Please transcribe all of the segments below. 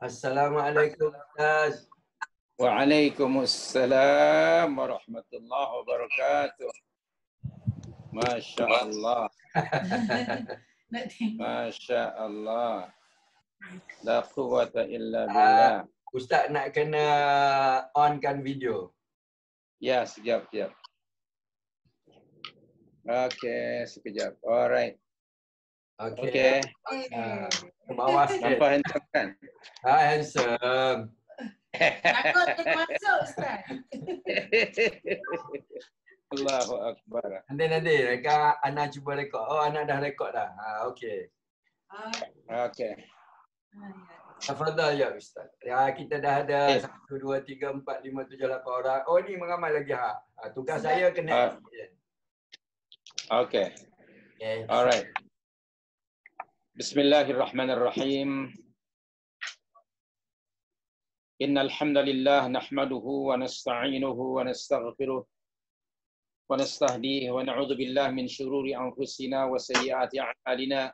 Assalamualaikum Ustaz. Waalaikumsalam warahmatullahi wabarakatuh. Masya Allah. Masya Allah. La quwwata illa billah. Ustaz nak kena onkan video. Ya, sekejap. Okey, sekejap. Alright. Okey. Ke bawah sikit. Nampak handsome kan? Handsome. Takut dia masuk, Ustaz. Allahu Akbar. Nanti Reka Ana cuba rekod. Oh, Ana dah rekod dah. Okey. Okey. Tafadhal ya Ustaz. Ya, kita dah ada 1 2 3 4 5 7 8 orang. Oh, ni mengamal lagi tugas saya kena. Okey. Alright. Bismillahirrahmanirrahim. Innal hamdalillah nahmaduhu wa nasta'inuhu wa nastaghfiruh wa nastahdihi wa na'udzu billahi min shururi anfusina wa sayyiati a'malina.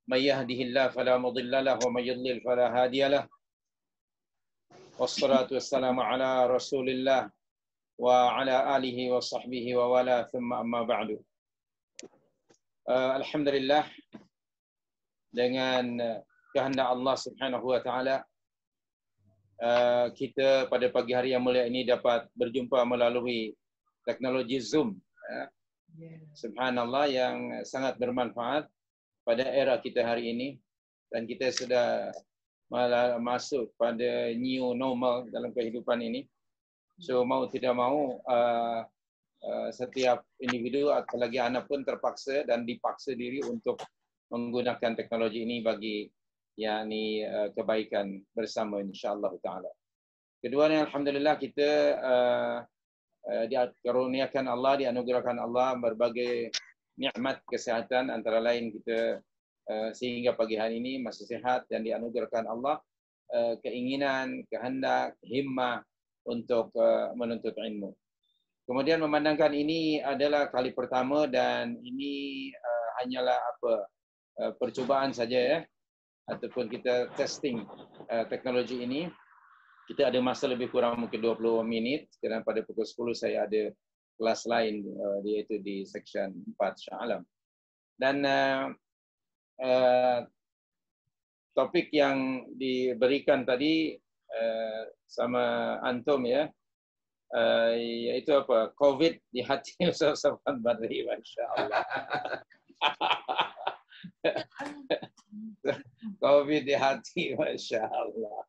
May yahdihillahu fala mudilla lahu wa may yudlil fala hadiya lahu. Wassalatu wassalamu ala Rasulillah wa ala alihi wa sahbihi wa wala, thumma amma ba'du. Alhamdulillah, dengan kehendak Allah Subhanahu wa taala, kita pada pagi hari yang mulia ini dapat berjumpa melalui teknologi Zoom. Subhanallah, yang sangat bermanfaat pada era kita hari ini, dan kita sudah masuk pada new normal dalam kehidupan ini. So mau tidak mau setiap individu atau lagi anak pun terpaksa dan dipaksa diri untuk menggunakan teknologi ini bagi kebaikan bersama, insya-Allah taala. Keduanya, alhamdulillah, kita dikaruniakan Allah, dianugerahkan Allah berbagai nikmat kesehatan, antara lain kita sehingga pagi hari ini masih sehat dan dianugerahkan Allah keinginan, kehendak, himmah untuk menuntut ilmu. Kemudian memandangkan ini adalah kali pertama dan ini hanyalah percubaan saja ya, ataupun kita testing teknologi ini. Kita ada masa lebih kurang mungkin 20 minit kerana pada pukul 10 saya ada kelas lain, iaitu di section 4 Shah Alam. Dan topik yang diberikan tadi sama antum ya, iaitu apa? COVID di hati Ustaz Safwan Badri, masya-Allah. COVID di hati, masya-Allah.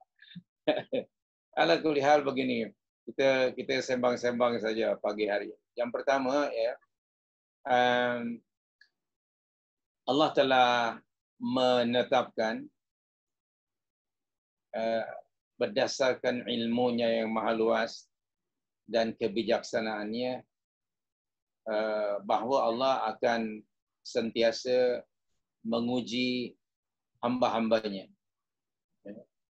Ala kulli hal begini, kita sembang-sembang saja pagi hari. Yang pertama ya, Allah telah menetapkan berdasarkan ilmunya yang maha luas dan kebijaksanaannya, bahawa Allah akan sentiasa menguji hamba-hambanya.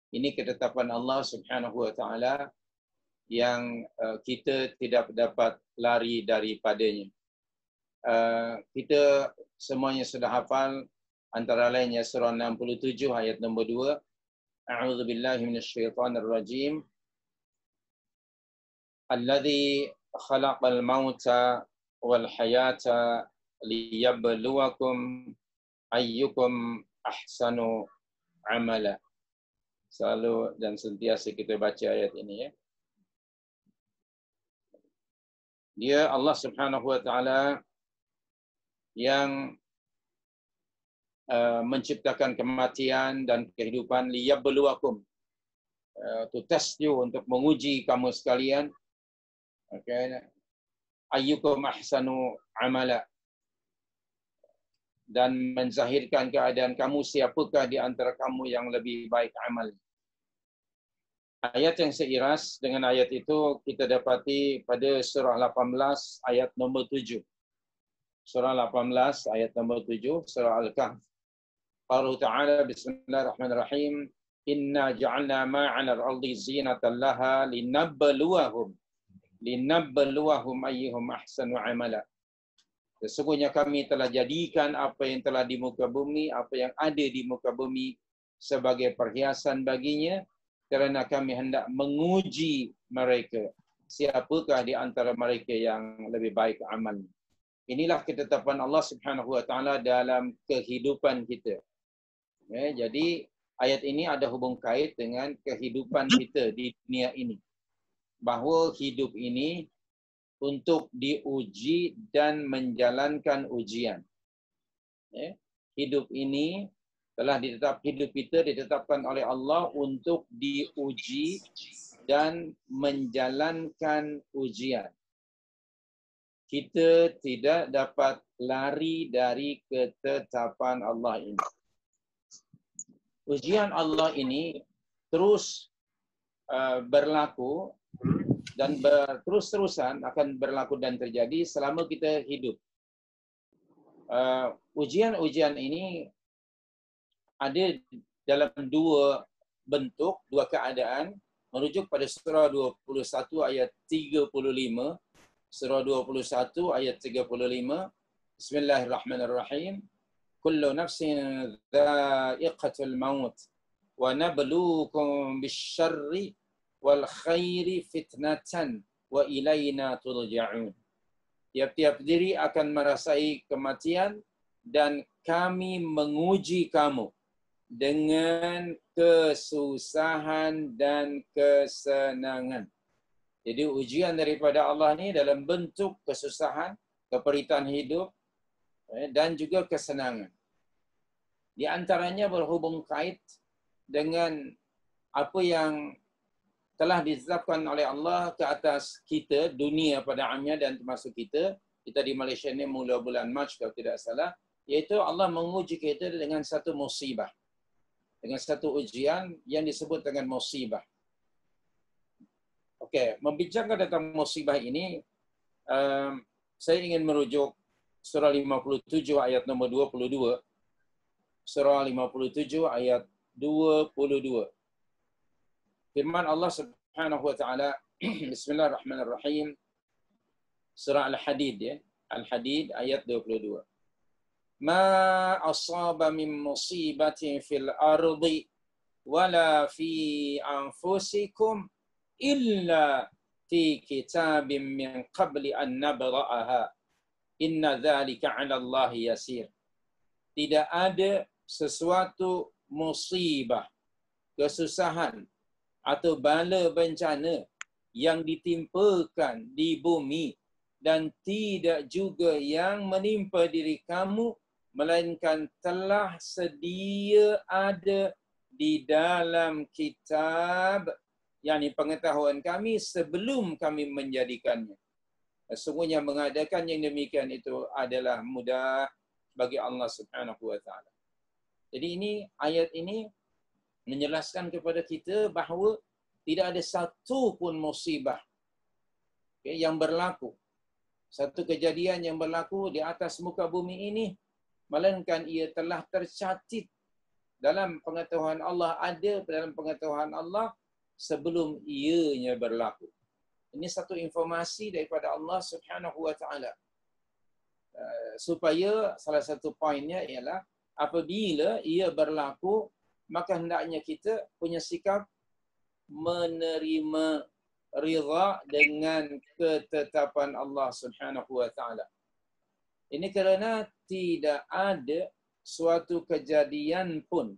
Ini ketetapan Allah Subhanahu wa taala yang kita tidak dapat lari daripadanya. Kita semuanya sudah hafal, antara lainnya surah 67 ayat nombor 2. A'udzubillahi minasyaitonir rajim. Alladzi khalaqal mauta wal hayata liyabluwakum ayyukum ahsanu amala. Selalu dan sentiasa kita baca ayat ini ya. Dia Allah Subhanahu wa taala yang menciptakan kematian dan kehidupan, liyabluwakum, to test you, untuk menguji kamu sekalian. Okay. Ayyukum ahsanu amala, dan menzahirkan keadaan kamu, siapakah di antara kamu yang lebih baik amal. Ayat yang seiras dengan ayat itu kita dapati pada surah 18 ayat nombor 7. Surah 18 ayat nombor 7, surah Al-Kahf. Allah Ta'ala, bismillahirrahmanirrahim, inna ja'alna ma'ala al-ardi zinatan laha linabluwahum ayyuhum ahsanu amala. Sesungguhnya kami telah jadikan apa yang telah di muka bumi, apa yang ada di muka bumi sebagai perhiasan baginya, kerana kami hendak menguji mereka. Siapakah di antara mereka yang lebih baik amal. Inilah ketetapan Allah Subhanahu Wa Taala dalam kehidupan kita. Jadi ayat ini ada hubung kait dengan kehidupan kita di dunia ini. Bahawa hidup ini untuk diuji dan menjalankan ujian. Hidup ini hidup kita ditetapkan oleh Allah untuk diuji dan menjalankan ujian. Kita tidak dapat lari dari ketetapan Allah ini. Ujian Allah ini terus berlaku dan terus-terusan akan berlaku dan terjadi selama kita hidup. Ujian-ujian ini ada dalam dua bentuk, dua keadaan, merujuk pada surah 21 ayat 35. Surah 21 ayat 35. Bismillahirrahmanirrahim. Kullu nafsin dha'iqatul maut wa nabluukum bisyarri wal khairi fitnatan wa ilaina turja'un. Tiap-tiap diri akan merasai kematian dan kami menguji kamu dengan kesusahan dan kesenangan. Jadi ujian daripada Allah ni dalam bentuk kesusahan, keperitan hidup dan juga kesenangan. Di antaranya berhubung kait dengan apa yang telah ditetapkan oleh Allah ke atas kita, dunia pada amnya dan termasuk kita di Malaysia ni mula bulan Mac kalau tidak salah, iaitu Allah menguji kita dengan satu musibah. Dengan satu ujian yang disebut dengan musibah. Okey, membincangkan tentang musibah ini, saya ingin merujuk surah 57 ayat nombor 22. Surah 57 ayat 22. Firman Allah Subhanahu wa taala, Bismillahirrahmanirrahim. Surah Al-Hadid ya. Al-Hadid ayat 22. Ma asaba min musibatin fil ardi wala fi anfusikum illa fi kitabim min qabli an nabra'aha. Inna dzalika 'ala Allah yasir. Tidak ada sesuatu musibah, kesusahan atau bala bencana yang ditimpakan di bumi dan tidak juga yang menimpa diri kamu melainkan telah sedia ada di dalam kitab, yakni pengetahuan kami sebelum kami menjadikannya. Sesungguhnya mengadakan yang demikian itu adalah mudah bagi Allah Subhanahu wa taala. Jadi ayat ini menjelaskan kepada kita bahawa tidak ada satu pun musibah yang berlaku, satu kejadian yang berlaku di atas muka bumi ini, melainkan ia telah tercatat dalam pengetahuan Allah, ada dalam pengetahuan Allah sebelum ianya berlaku. Ini satu informasi daripada Allah Subhanahu wa taala. Supaya salah satu poinnya ialah apabila ia berlaku, maka hendaknya kita punya sikap menerima rida dengan ketetapan Allah Subhanahu wa taala. Ini kerana tidak ada suatu kejadian pun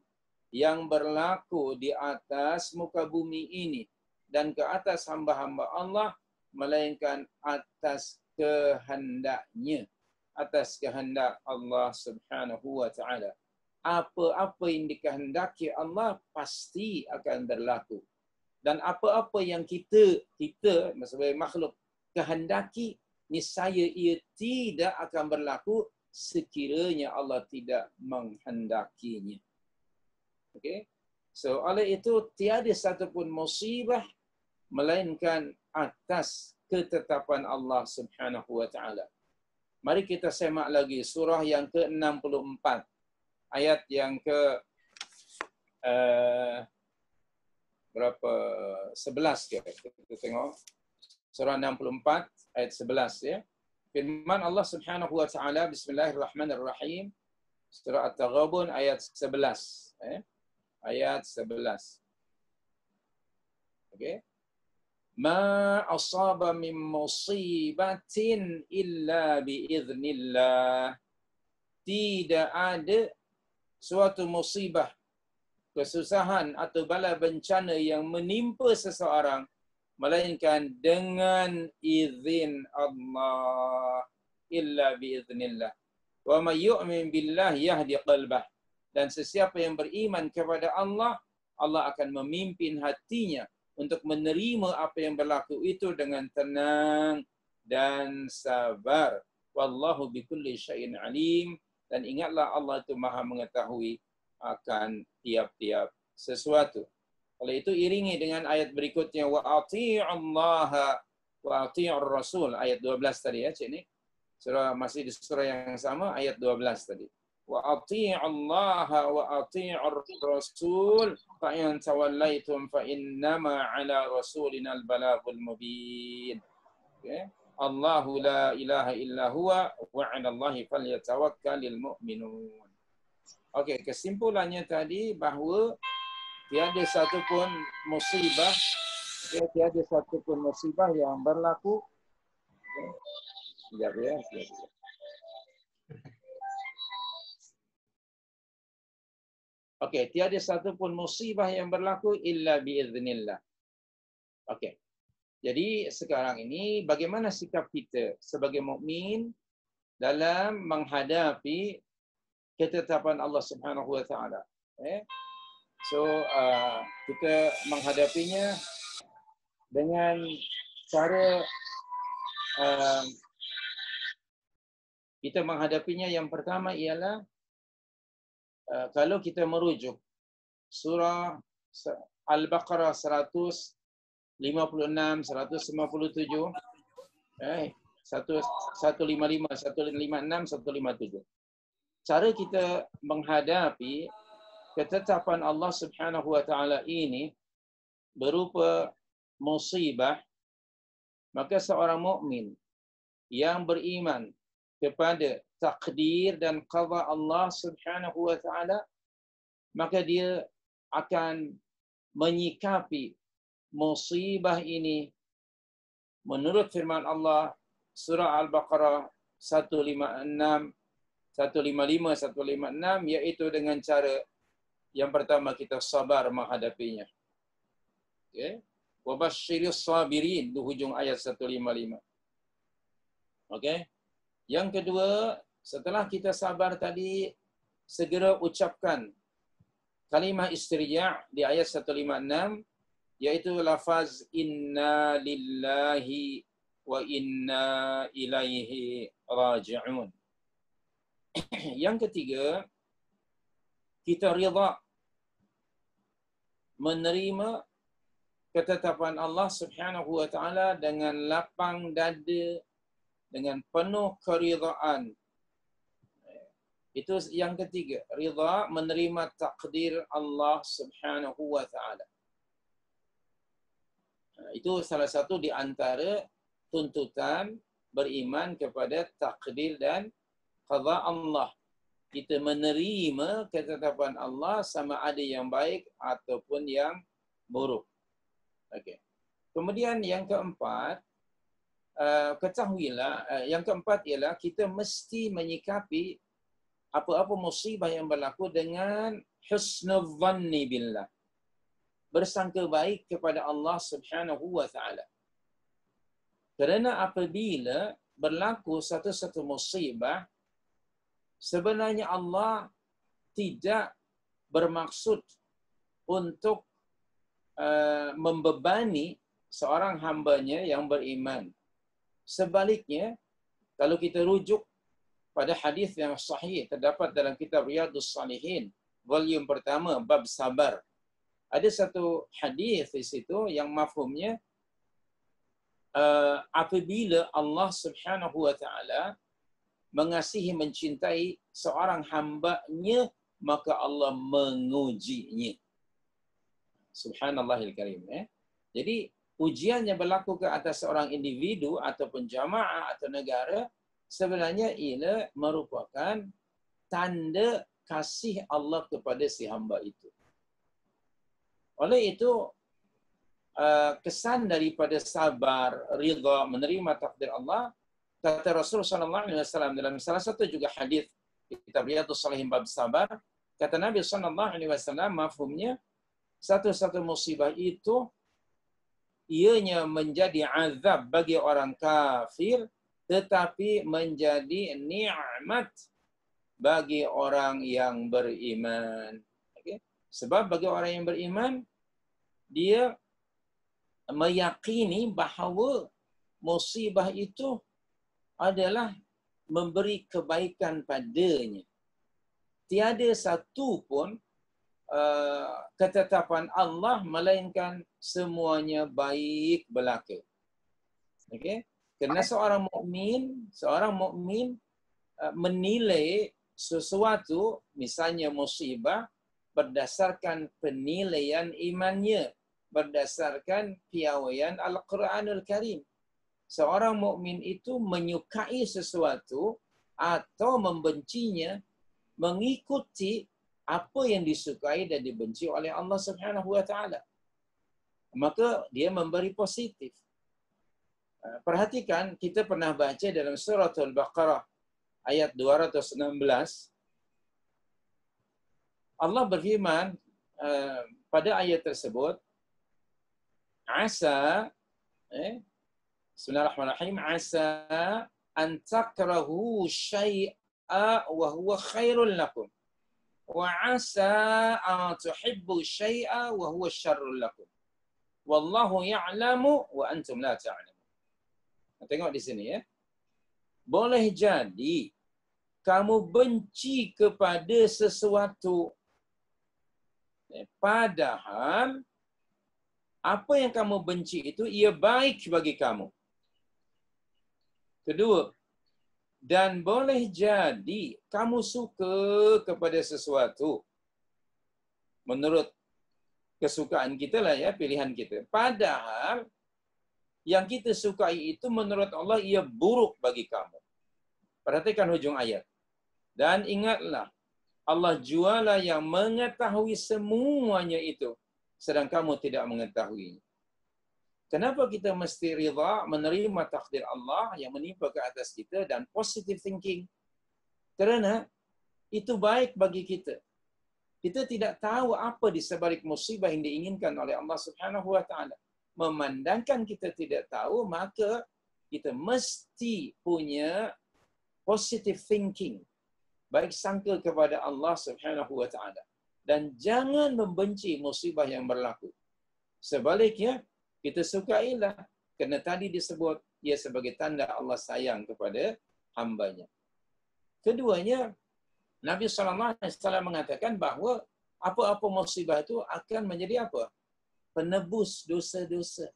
yang berlaku di atas muka bumi ini dan ke atas hamba-hamba Allah melainkan atas kehendaknya, atas kehendak Allah Subhanahu wa taala. Apa-apa yang dikehendaki Allah pasti akan berlaku. Dan apa-apa yang kita sebagai makhluk kehendaki, niscaya ia tidak akan berlaku sekiranya Allah tidak menghendakinya. Okey. So oleh itu tiada satu pun musibah melainkan atas ketetapan Allah Subhanahu wa taala. Mari kita semak lagi surah yang ke-64. Ayat yang ke berapa? 11 ke? Kita tengok. Surah 64 ayat 11 ya. Firman Allah Subhanahu wa taala, Bismillahirrahmanirrahim. Surah At-Taghabun ayat 11 ya. ayat 11. Okey. Ma asaba min musibatin illa biiznillah. Tidak ada suatu musibah, kesusahan atau bala bencana yang menimpa seseorang melainkan dengan izin Allah, illa biiznillah. Wa may yu'min billah yahdi qalbah. Dan sesiapa yang beriman kepada Allah, Allah akan memimpin hatinya untuk menerima apa yang berlaku itu dengan tenang dan sabar. Wallahu bikulli syai'in alim. Dan ingatlah Allah itu Maha mengetahui akan tiap-tiap sesuatu. Oleh itu iringi dengan ayat berikutnya, wa ati'ullaha wa ati'ur rasul, ayat 12 tadi ya, Cik ni. Surah, masih di surah yang sama, ayat 12 tadi. Wa ati'ullaha wa ati'ur rasul fa in tawallaitum fa innama ala rasulina al-balagul mubin. Okay. Allahu la ilaha illa huwa wa 'ala Allahi falyatawakkalul mu'minun. Okey, kesimpulannya tadi bahawa tiada satu pun musibah, tiada satu pun musibah yang berlaku. Sekejap ya, sekejap. Okey, tiada satu pun musibah yang berlaku illa biiznillah. Okey. Jadi sekarang ini bagaimana sikap kita sebagai mukmin dalam menghadapi ketetapan Allah Subhanahu wa taala. So kita menghadapinya dengan cara kita menghadapinya yang pertama ialah kalau kita merujuk surah Al-Baqarah 156, 157, 155, 156, 157. Cara kita menghadapi ketetapan Allah Subhanahu wa taala ini berupa musibah, maka seorang mukmin yang beriman kepada takdir dan qada Allah Subhanahu wa taala, maka dia akan menyikapi musibah ini menurut firman Allah surah Al-Baqarah 156, 155, 156, iaitu dengan cara yang pertama kita sabar menghadapinya. Okey. Wa basyiris sabirin, di hujung ayat 155. Okey. Yang kedua, setelah kita sabar tadi, segera ucapkan kalimah istirja' di ayat 156, iaitu lafaz inna lillahi wa inna ilaihi raji'un. Yang ketiga, kita rida menerima ketetapan Allah Subhanahu wa taala dengan lapang dada, dengan penuh keridaan. Itu yang ketiga, rida menerima takdir Allah Subhanahu wa taala. Itu salah satu di antara tuntutan beriman kepada takdir dan qada Allah. Kita menerima ketetapan Allah sama ada yang baik ataupun yang buruk. Okey. Kemudian yang keempat, ketahuilah, yang keempat ialah kita mesti menyikapi apa-apa musibah yang berlaku dengan husnul dhanni billah. Bersangka baik kepada Allah Subhanahu wa taala. Kerana apabila berlaku satu-satu musibah, sebenarnya Allah tidak bermaksud untuk membebani seorang hambanya yang beriman. Sebaliknya, kalau kita rujuk pada hadis yang sahih terdapat dalam kitab Riyadhus Shalihin, volume pertama, bab sabar. Ada satu hadis di situ yang mafhumnya apabila Allah Subhanahu wa taala mengasihi, mencintai seorang hamba-Nya, maka Allah mengujinya. Subhanallahil karim. Jadi ujian yang berlaku ke atas seorang individu ataupun jamaah atau negara sebenarnya ialah merupakan tanda kasih Allah kepada si hamba itu. Oleh itu, kesan daripada sabar, ridha, menerima takdir Allah, kata Rasulullah SAW dalam salah satu juga hadis kitab Riyadhus Shalihin bab sabar, kata Nabi SAW, mafhumnya, satu-satu musibah itu ianya menjadi azab bagi orang kafir, tetapi menjadi nikmat bagi orang yang beriman. Okay? Sebab bagi orang yang beriman, dia meyakini bahawa musibah itu adalah memberi kebaikan padanya. Tiada satu pun ketetapan Allah melainkan semuanya baik belaka. Okey? Kerana seorang mukmin menilai sesuatu, misalnya musibah, berdasarkan penilaian imannya, berdasarkan piawaian Al-Quranul Karim. Seorang mukmin itu menyukai sesuatu atau membencinya mengikuti apa yang disukai dan dibenci oleh Allah Subhanahu wa taala. Maka dia memberi positif. Perhatikan, kita pernah baca dalam surah Al-Baqarah ayat 216. Allah berfirman pada ayat tersebut, asa Bismillahirrahmanirrahim, asa an takrahu syai'a wa huwa khairul lakum wa asa an tuhibbu syai'a wa huwa syarrul lakum wallahu ya'lamu wa antum la ta'lamun. Tengok di sini ya. Boleh jadi kamu benci kepada sesuatu, padahal apa yang kamu benci itu ia baik bagi kamu. Kedua, dan boleh jadi kamu suka kepada sesuatu menurut kesukaan kita lah ya, pilihan kita. Padahal yang kita sukai itu menurut Allah ia buruk bagi kamu. Perhatikan hujung ayat. Dan ingatlah, Allah jualah yang mengetahui semuanya itu, sedang kamu tidak mengetahuinya. Kenapa kita mesti rida menerima takdir Allah yang menimpa ke atas kita dan positive thinking? Kerana itu baik bagi kita. Kita tidak tahu apa di sebalik musibah yang diinginkan oleh Allah Subhanahu wa taala. Memandangkan kita tidak tahu, maka kita mesti punya positive thinking. Baik sangka kepada Allah Subhanahu wa taala. Dan jangan membenci musibah yang berlaku. Sebaliknya, kita sukailah. Kerana tadi disebut, ia sebagai tanda Allah sayang kepada hambanya. Keduanya, Nabi SAW mengatakan bahawa apa-apa musibah itu akan menjadi apa? Penebus dosa-dosa.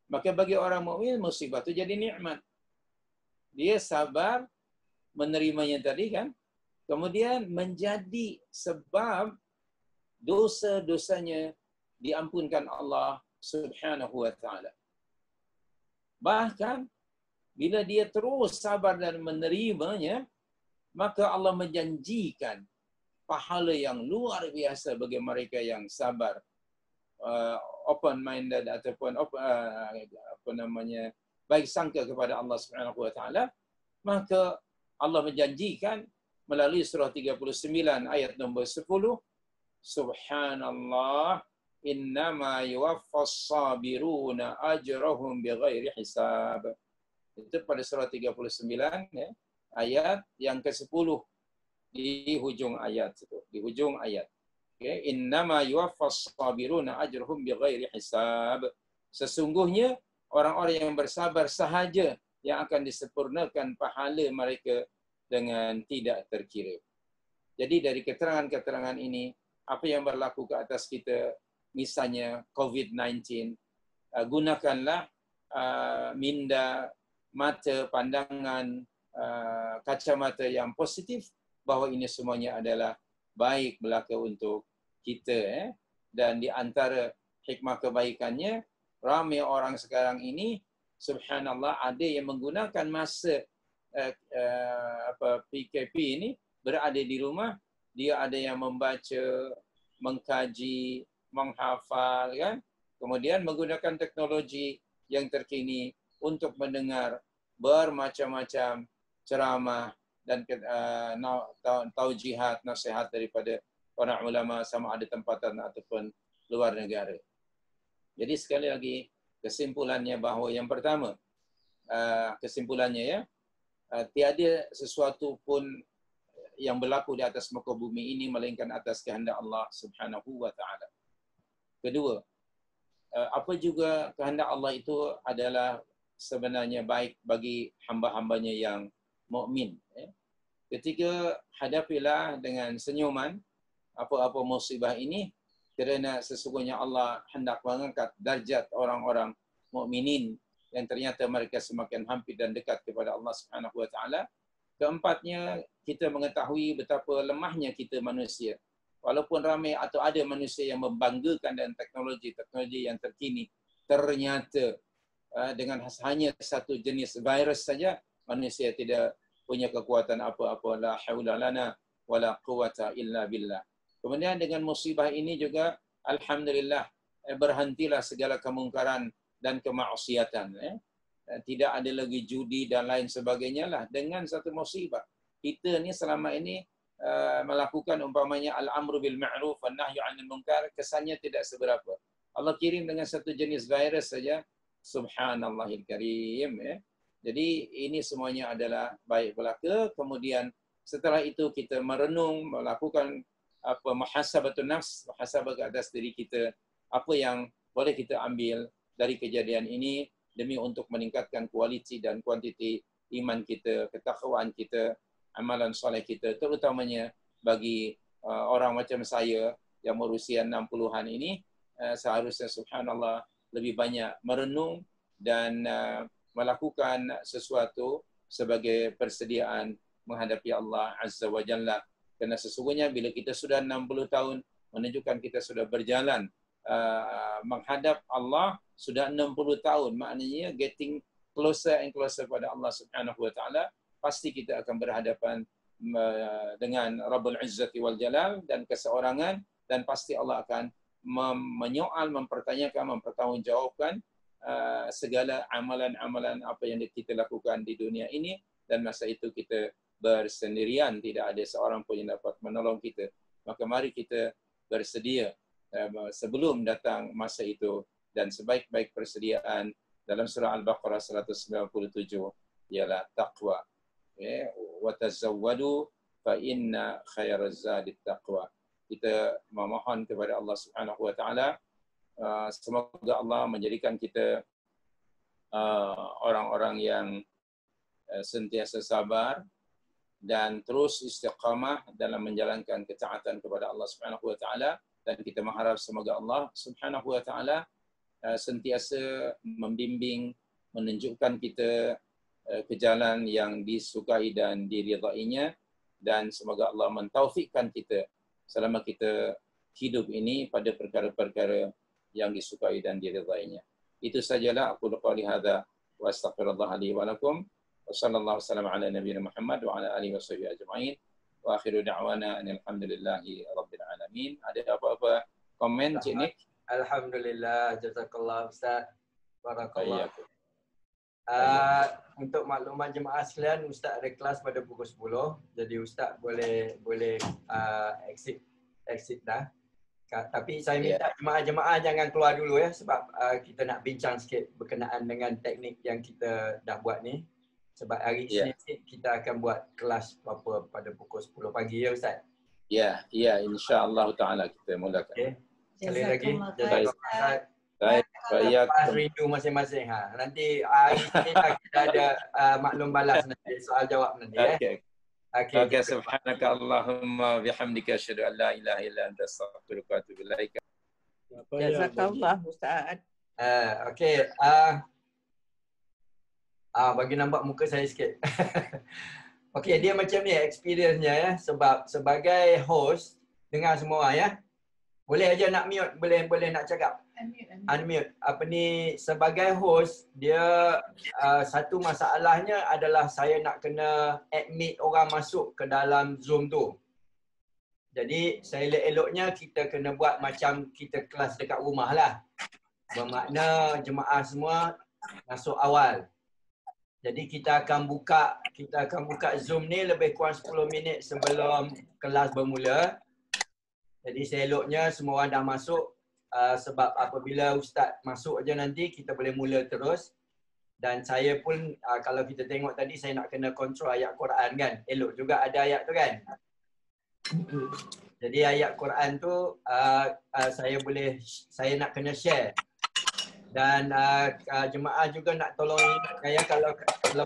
Maka bagi orang mukmin musibah itu jadi nikmat. Dia sabar menerimanya tadi kan. Kemudian menjadi sebab dosa-dosanya diampunkan Allah Subhanahu wa taala. Bahkan bila dia terus sabar dan menerimanya, maka Allah menjanjikan pahala yang luar biasa bagi mereka yang sabar, open minded ataupun baik sangka kepada Allah Subhanahu wa taala. Maka Allah menjanjikan melalui surah 39 ayat nombor 10, Subhanallah, innama yuwaffas sabiruna ajrahum bighairi hisab. Itu pada surah 39 ya, ayat yang ke-10 di hujung ayat itu, di hujung ayat. Okay. Innama yuwaffas sabiruna ajrahum bighairi hisab. Sesungguhnya orang-orang yang bersabar sahaja yang akan disempurnakan pahala mereka dengan tidak terkira. Jadi dari keterangan-keterangan ini, apa yang berlaku ke atas kita, misalnya COVID-19, gunakanlah minda, mata, pandangan, kacamata yang positif bahawa ini semuanya adalah baik belaka untuk kita. Dan di antara hikmah kebaikannya, ramai orang sekarang ini, subhanallah, ada yang menggunakan masa PKP ini berada di rumah, dia ada yang membaca, mengkaji, menghafal kan. Kemudian menggunakan teknologi yang terkini untuk mendengar bermacam-macam ceramah dan taujihat, nasihat daripada para ulama sama ada tempatan ataupun luar negara. Jadi sekali lagi kesimpulannya bahawa yang pertama, kesimpulannya tiada sesuatu pun yang berlaku di atas muka bumi ini melainkan atas kehendak Allah Subhanahu wa taala. Kedua, apa juga kehendak Allah itu adalah sebenarnya baik bagi hamba-hambanya yang mukmin. Ketiga, hadapilah dengan senyuman apa-apa musibah ini kerana sesungguhnya Allah hendak mengangkat darjat orang-orang mukminin yang ternyata mereka semakin hampir dan dekat kepada Allah Subhanahu wa taala. Keempatnya, kita mengetahui betapa lemahnya kita manusia. Walaupun ramai atau ada manusia yang membanggakan dengan teknologi yang terkini, ternyata dengan hanya satu jenis virus saja, manusia tidak punya kekuatan apa-apa. La haula lana wala quwata illa billah. Kemudian dengan musibah ini juga, alhamdulillah, berhentilah segala kemungkaran dan kemaksiatan. Tidak ada lagi judi dan lain sebagainya lah dengan satu musibah. Kita ni selama ini melakukan umpamanya al-amru bil ma'ruf wan nahyu 'anil munkar, kesannya tidak seberapa. Allah kirim dengan satu jenis virus saja, subhanallahil karim. Jadi ini semuanya adalah baik belaka. Kemudian setelah itu kita merenung, melakukan muhasabatun nafs, muhasabah ke atas diri kita, apa yang boleh kita ambil dari kejadian ini demi untuk meningkatkan kualiti dan kuantiti iman kita, ketakwaan kita, amalan soleh kita, terutamanya bagi orang macam saya yang berusia 60-an ini, seharusnya subhanallah lebih banyak merenung dan melakukan sesuatu sebagai persediaan menghadapi Allah Azza wa Jalla. Kerana sesungguhnya bila kita sudah 60 tahun, menunjukkan kita sudah berjalan menghadap Allah sudah 60 tahun. Maknanya getting closer and closer pada Allah Subhanahu wa taala. Pasti kita akan berhadapan dengan Rabbul Izzati wal Jalal dan keseorangan, dan pasti Allah akan menyoal, mempertanyakan, mempertanggungjawabkan segala amalan-amalan apa yang kita lakukan di dunia ini, dan masa itu kita bersendirian, tidak ada seorang pun yang dapat menolong kita. Maka mari kita bersedia sebelum datang masa itu, dan sebaik-baik persediaan dalam surah Al-Baqarah 197 ialah taqwa. Wa tazawwadu fa inna khairaz zadit taqwa. Kita memohon kepada Allah Subhanahu wa taala semoga Allah menjadikan kita orang-orang yang sentiasa sabar dan terus istiqamah dalam menjalankan ketaatan kepada Allah Subhanahu wa taala, dan kita mengharap semoga Allah Subhanahu wa taala sentiasa membimbing, menunjukkan kita ke jalan yang disukai dan diridainya, dan semoga Allah mentaufikkan kita selama kita hidup ini pada perkara-perkara yang disukai dan diridainya. Itu sajalah aku qali hadza wa astaghfirullah li wa lakum. Wassallallahu wasallam ala nabiyina Muhammad wa ala alihi washabihi ajma'in. Wa akhiru da'wana alhamdulillahi rabbil alamin. Ada apa-apa komen Cik Nik? Alhamdulillah, jazakallah Ustaz. Barakallah. Untuk maklumat jemaah sekalian, Ustaz ada kelas pada pukul 10. Jadi Ustaz boleh exit dah. Tapi saya minta jemaah-jemaah jangan keluar dulu ya, sebab kita nak bincang sikit berkenaan dengan teknik yang kita dah buat ni. Sebab hari Isnin kita akan buat kelas pada pukul 10 pagi ya Ustaz. Ya, insya-Allah taala kita mulakan. Okay. Sekali lagi jazakallah. Baik, baik. Rindu masing-masing Nanti hari Isnin kita ada maklum balas nanti, soal jawab nanti Okay, subhanaka Allahumma bihamdika asyhadu an la ilaha illa anta astaghfiruka wa atubu ilaik. Jazakallah Ustaz. Okey. Bagi nampak muka saya sikit. Okey, dia macam ni experience-nya ya. Sebab sebagai host, dengar semua ya. Boleh aja nak mute, boleh nak cakap. Unmute. Sebagai host, dia satu masalahnya adalah saya nak kena admit orang masuk ke dalam Zoom tu. Jadi seelok-eloknya kita kena buat macam kita kelas dekat rumah lah. Bermakna jemaah semua masuk awal. Jadi kita akan buka Zoom ni lebih kurang 10 minit sebelum kelas bermula. Jadi seeloknya semua orang dah masuk sebab apabila ustaz masuk aja nanti kita boleh mula terus. Dan saya pun kalau kita tengok tadi saya nak kena kontrol ayat Quran kan. Elok juga ada ayat tu kan. Jadi ayat Quran tu saya nak kena share. Dan jemaah juga nak tolong ingat saya kalau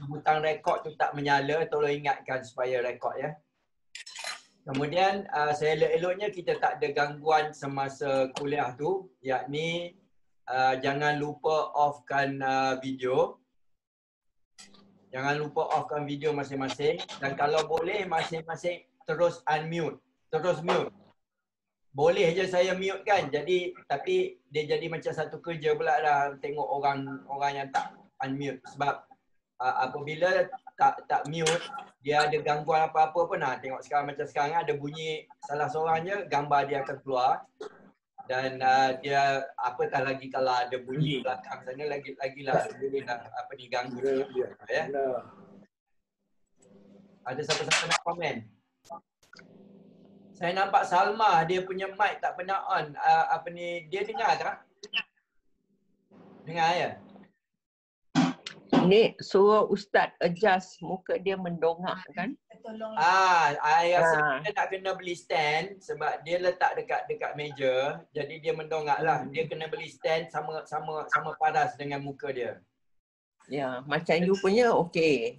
butang rekod tu tak menyala, tolong ingatkan supaya rekod ya. Kemudian seelok-eloknya kita tak ada gangguan semasa kuliah tu, yakni jangan lupa offkan video. Jangan lupa offkan video masing-masing dan kalau boleh masing-masing terus unmute, terus mute. Boleh je saya mute kan. Tapi dia jadi macam satu kerja pula dah tengok orang yang tak unmute sebab apabila tak mute dia ada gangguan apa-apa pun. Tengok sekarang macam sekarang ada bunyi salah seorang je gambar dia akan keluar dan dia apatah lagi kalau ada bunyi belakang sana lagilah boleh dah ganggu dia ya. Ada siapa-siapa nak komen? Saya nampak Salma dia punya mic tak pernah on. Dia dengar tak? Dengar ya? Ni suruh Ustaz adjust muka dia mendongak kan? I rasa dia nak kena beli stand sebab dia letak dekat meja. Jadi dia mendongak lah. Dia kena beli stand sama paras dengan muka dia. Ya, macam you punya okey.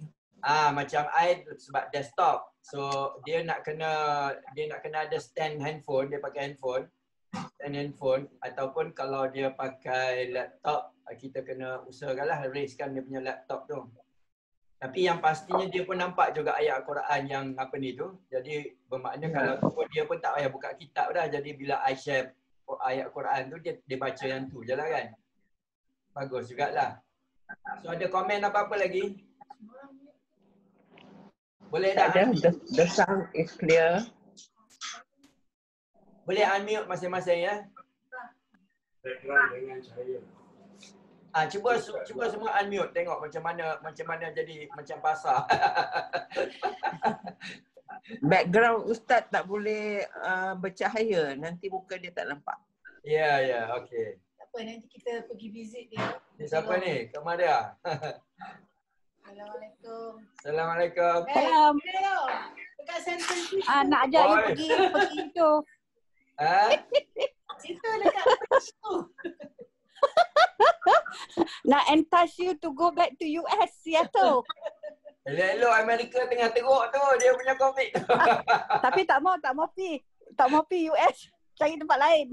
Macam I sebab desktop. So dia nak kena ada stand handphone, dia pakai handphone ataupun kalau dia pakai laptop kita kena usahakanlah raise-kan dia punya laptop tu. Tapi yang pastinya dia pun nampak juga ayat Quran yang tu. Jadi bermakna kalau tu pun dia pun tak payah buka kitab dah. Jadi bila I share ayat Quran tu dia baca yang tu je lah kan. Bagus jugalah. So ada komen apa-apa lagi? Boleh dah unmute. The sound is clear. Boleh unmute masing-masing ya. Background dengan cahaya. Cuba semua unmute tengok macam mana jadi macam pasar. Background Ustaz tak boleh bercahaya, nanti muka dia tak nampak. Ya, okey. Tak apa, nanti kita pergi visit dia. Ni siapa ni? Kemar dia? Assalamualaikum. Assalamualaikum. Salam. Hello. Dekat Central tu. Nak ajak you Oi. pergi tu. Situ dekat French tu. Nak entice you to go back to US, Seattle. Elok-elok Amerika tengah teruk tu dia punya COVID. Tapi tak mau pi US. Cari tempat lain.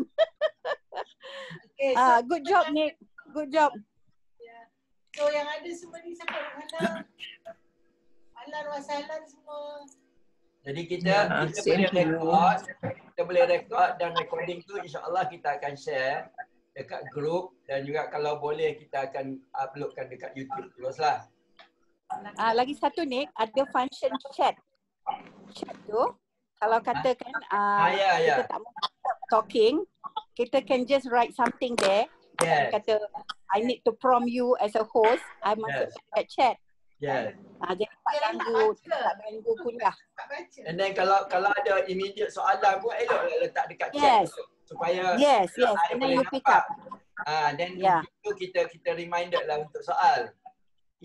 Okay, Good job, Nick. Good job. So yang ada semua ni siapa? Alan Wasalan semua. Jadi kita boleh rekod dan recording tu insya-Allah kita akan share dekat grup dan juga kalau boleh kita akan uploadkan dekat YouTube teruslah. Lagi satu, Nick, ada function chat. Chat tu kalau katakan kita tak mau talking, kita can just write something there. Yes. Kata I need to prompt you as a host, I masuk kat chat. Yes. Jadi tak ganggu kuliah. Tak baca. And then kalau ada immediate soalan pun eloklah letak dekat chat tu, supaya Yes. I And then boleh you pick up. Then Yeah. itu kita reminded lah untuk soal.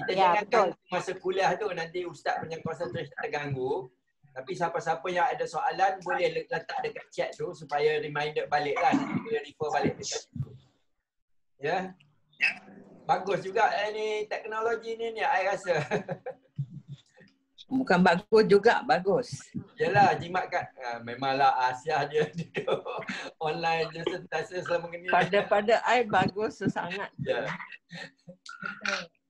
Kita jangan ganggu masa kuliah tu, nanti ustaz punya concentration terganggu. Tapi siapa-siapa yang ada soalan boleh letak dekat chat tu supaya reminded balik lah. Nanti boleh refer balik dekat situ. Ya. Bagus juga ni teknologi ni I rasa. Bukan bagus juga, bagus. Yalah, jimatkan. Memanglah Asia dia duduk online je sentiasa selama ni. Pada I bagus sangat. Ya.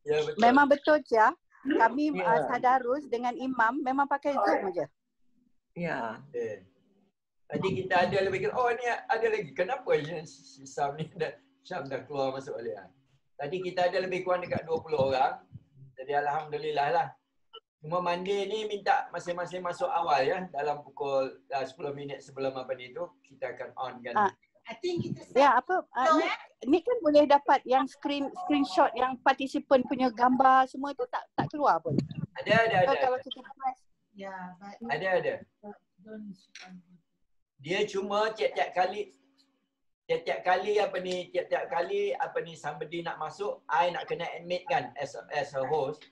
Ya betul. Memang betul, Cia. Kami tadarus dengan imam memang pakai Zoom aja. Ya. Tadi kita ada lebih ni ada lagi. Kenapa Syam dah keluar masuk balik. Tadi kita ada lebih kurang dekat 20 orang. Jadi alhamdulillah lah. Cuma Monday ni minta masing-masing masuk awal ya. Dalam pukul 10 minit sebelum apa ni tu, kita akan on kan. I think kita Ya, apa? Ni kan boleh dapat yang screenshot yang participant punya gambar semua tu tak keluar pun. Ada. Kalau kita press. Yeah, but Ada. don't. Dia cuma tiap-tiap kali somebody nak masuk, I nak kena admit kan as a host,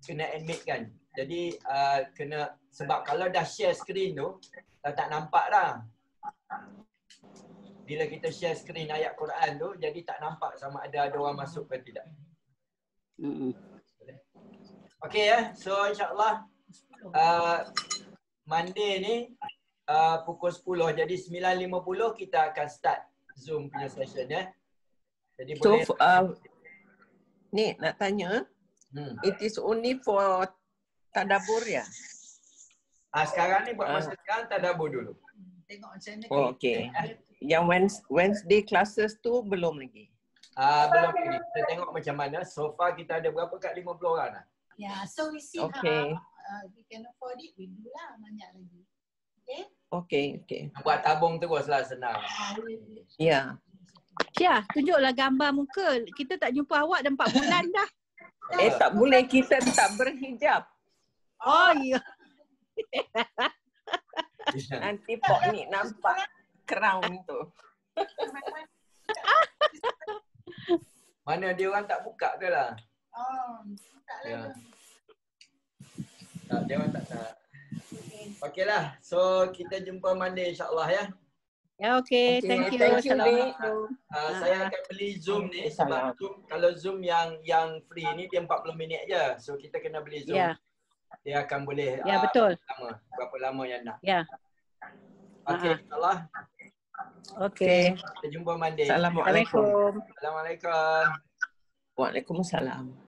kena admit kan. Jadi kena, sebab kalau dah share screen tu dah tak nampak dah. Bila kita share screen ayat Quran tu, jadi tak nampak sama ada orang masuk ke tidak. Okey ya. So insya-Allah Monday ni pukul 10. Jadi 9.50 kita akan start Zoom punya session ya. Jadi So, boleh ni nak tanya, it is only for tadabbur ya? sekarang ni buat masa sekarang tadabbur dulu. Tengok macam mana. Oh, okay. Yang Wednesday classes tu belum lagi? Belum lagi. Kita tengok macam mana. So far kita ada berapa kat 50 orang dah. Yeah, so we see Okay. how we can afford it, we do lah banyak lagi. Okay. Buat tabung terus lah, senang. Ya. Syah, tunjuklah gambar muka. Kita tak jumpa awak dah 4 bulan dah. Tak boleh, kita tak berhijab. Oh ya. Nanti Pok ni nampak crown tu. Mana dia orang tak buka ke lah? Oh, tak Ya. lah. Tak, dia orang tak nak. Okeylah. So kita jumpa Monday insya-Allah ya. Ya, okay. Okay, Thank you. thank you, Assalamualaikum. Saya akan beli Zoom ni sebab Zoom, kalau Zoom yang free ni dia 40 minit je. So kita kena beli Zoom. Ya. Dia akan boleh Ya, betul. berapa lama yang nak. Ya. Okey, insya-Allah. Okay. Kita jumpa Monday. Assalamualaikum. Assalamualaikum. Waalaikumsalam.